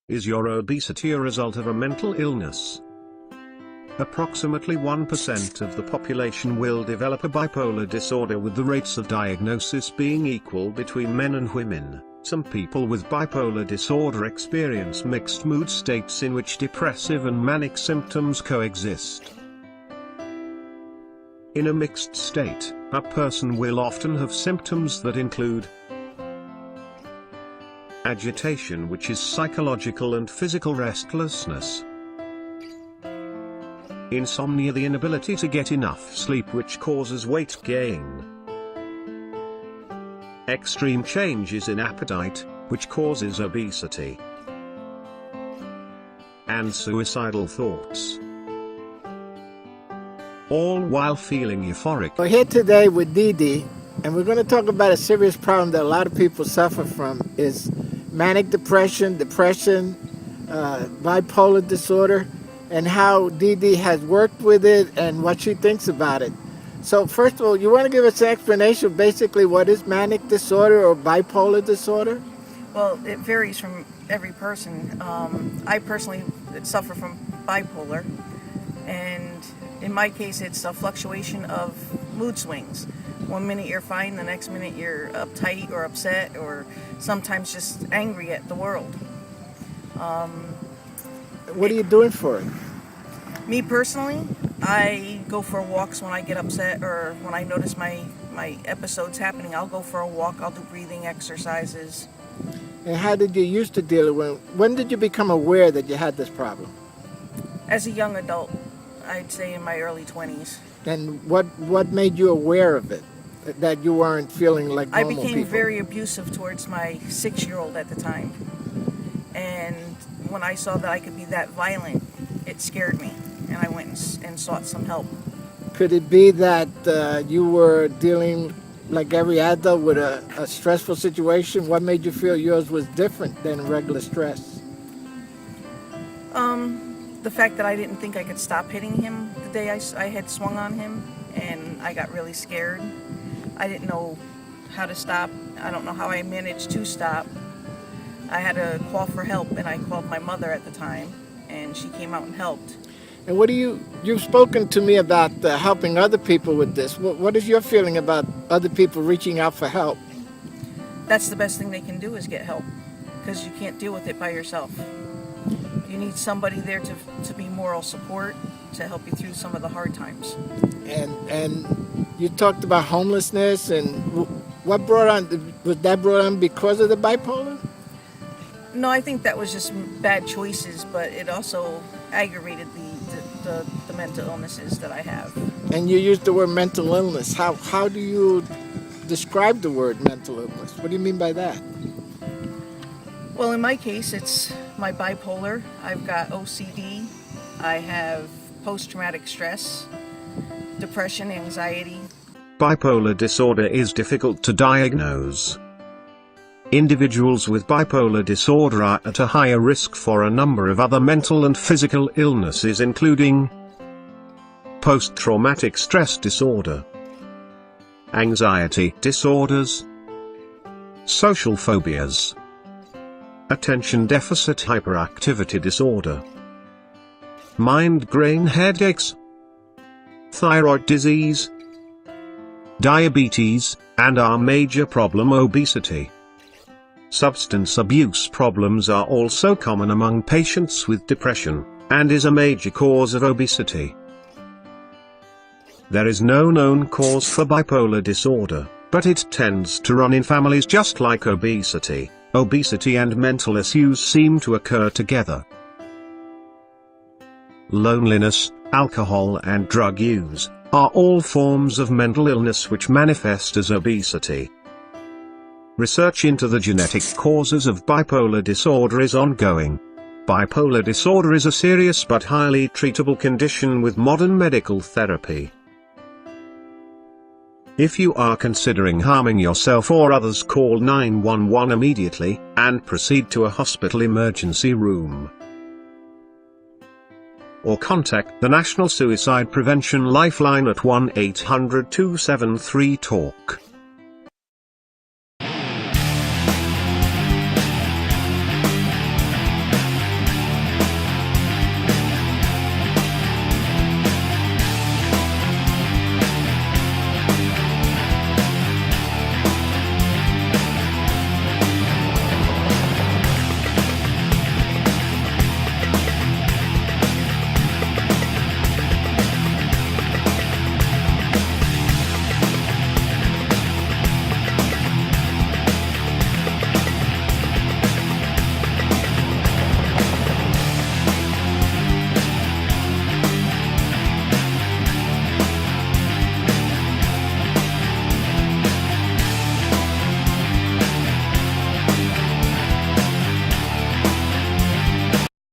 Is your obesity a result of a mental illness? Approximately 1% of the population will develop a bipolar disorder, with the rates of diagnosis being equal between men and women. Some people with bipolar disorder experience mixed mood states in which depressive and manic symptoms coexist. In a mixed state, a person will often have symptoms that include agitation, which is psychological and physical restlessness; insomnia, the inability to get enough sleep, which causes weight gain; extreme changes in appetite, which causes obesity; and suicidal thoughts, all while feeling euphoric. We're here today with Dee, and we're going to talk about a serious problem that a lot of people suffer from, is manic depression, bipolar disorder, and how Dee has worked with it and what she thinks about it. So first of all, you want to give us an explanation of basically what is manic disorder or bipolar disorder? Well, it varies from every person. I personally suffer from bipolar, and in my case it's a fluctuation of mood swings. One minute you're fine, the next minute you're uptight or upset, or sometimes just angry at the world. What are you doing for it? Me personally, I go for walks when I get upset, or when I notice my episodes happening. I'll go for a walk, I'll do breathing exercises. And how did you used to deal with it? When did you become aware that you had this problem? As a young adult, I'd say in my early 20s. And what made you aware of it, that you weren't feeling like normal people? I became very abusive towards my 6-year-old at the time. And when I saw that I could be that violent, it scared me. And I went and sought some help. Could it be that you were dealing, like every adult, with a stressful situation? What made you feel yours was different than regular stress? The fact that I didn't think I could stop hitting him the day I had swung on him, and I got really scared. I didn't know how to stop. I don't know how I managed to stop. I had to call for help, and I called my mother at the time, and she came out and helped. And you've spoken to me about helping other people with this. What is your feeling about other people reaching out for help? That's the best thing they can do, is get help, because you can't deal with it by yourself. You need somebody there to be moral support, to help you through some of the hard times. And you talked about homelessness, and was that brought on because of the bipolar? No, I think that was just bad choices, but it also aggravated the mental illnesses that I have. And you used the word mental illness. How do you describe the word mental illness? What do you mean by that? Well, in my case, it's my bipolar. I've got OCD. I have post-traumatic stress, depression, anxiety. Bipolar disorder is difficult to diagnose. Individuals with bipolar disorder are at a higher risk for a number of other mental and physical illnesses, including post-traumatic stress disorder, anxiety disorders, social phobias, attention deficit hyperactivity disorder, migraine headaches, thyroid disease, diabetes, and our major problem, obesity. Substance abuse problems are also common among patients with depression, and is a major cause of obesity. There is no known cause for bipolar disorder, but it tends to run in families just like obesity. Obesity and mental issues seem to occur together. Loneliness, alcohol and drug use are all forms of mental illness which manifest as obesity. Research into the genetic causes of bipolar disorder is ongoing. Bipolar disorder is a serious but highly treatable condition with modern medical therapy. If you are considering harming yourself or others, call 911 immediately, and proceed to a hospital emergency room. Or contact the National Suicide Prevention Lifeline at 1-800-273-TALK.